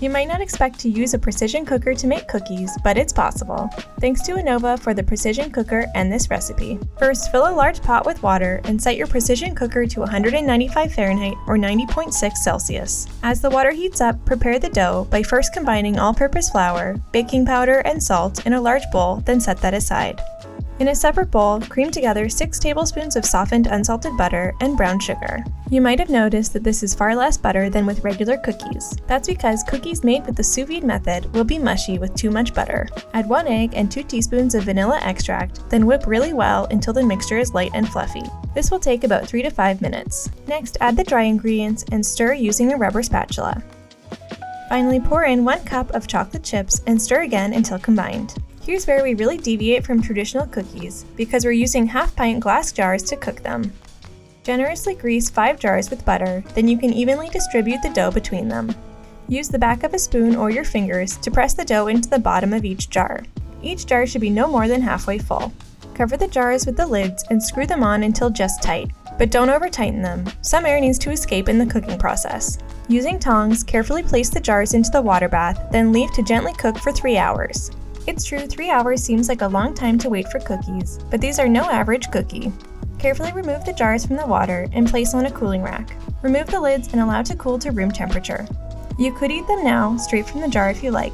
You might not expect to use a precision cooker to make cookies, but it's possible. Thanks to Anova for the precision cooker and this recipe. First, fill a large pot with water and set your precision cooker to 195 Fahrenheit or 90.6 Celsius. As the water heats up, prepare the dough by first combining all-purpose flour, baking powder, and salt in a large bowl, then set that aside. In a separate bowl, cream together 6 tablespoons of softened unsalted butter and brown sugar. You might have noticed that this is far less butter than with regular cookies. That's because cookies made with the sous vide method will be mushy with too much butter. Add 1 egg and 2 teaspoons of vanilla extract, then whip really well until the mixture is light and fluffy. This will take about 3 to 5 minutes. Next, add the dry ingredients and stir using a rubber spatula. Finally, pour in 1 cup of chocolate chips and stir again until combined. Here's where we really deviate from traditional cookies, because we're using half-pint glass jars to cook them. Generously grease 5 jars with butter, then you can evenly distribute the dough between them. Use the back of a spoon or your fingers to press the dough into the bottom of each jar. Each jar should be no more than halfway full. Cover the jars with the lids and screw them on until just tight, but don't over-tighten them. Some air needs to escape in the cooking process. Using tongs, carefully place the jars into the water bath, then leave to gently cook for 3 hours. It's true, 3 hours seems like a long time to wait for cookies, but these are no average cookie. Carefully remove the jars from the water and place on a cooling rack. Remove the lids and allow to cool to room temperature. You could eat them now, straight from the jar if you like.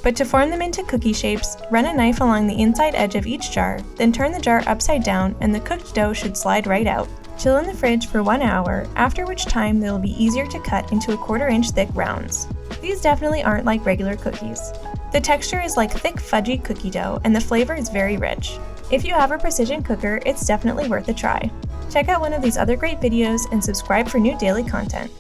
But to form them into cookie shapes, run a knife along the inside edge of each jar, then turn the jar upside down and the cooked dough should slide right out. Chill in the fridge for 1 hour, after which time they will be easier to cut into 1/4 inch thick rounds. These definitely aren't like regular cookies. The texture is like thick, fudgy cookie dough, and the flavor is very rich. If you have a precision cooker, it's definitely worth a try. Check out one of these other great videos and subscribe for new daily content.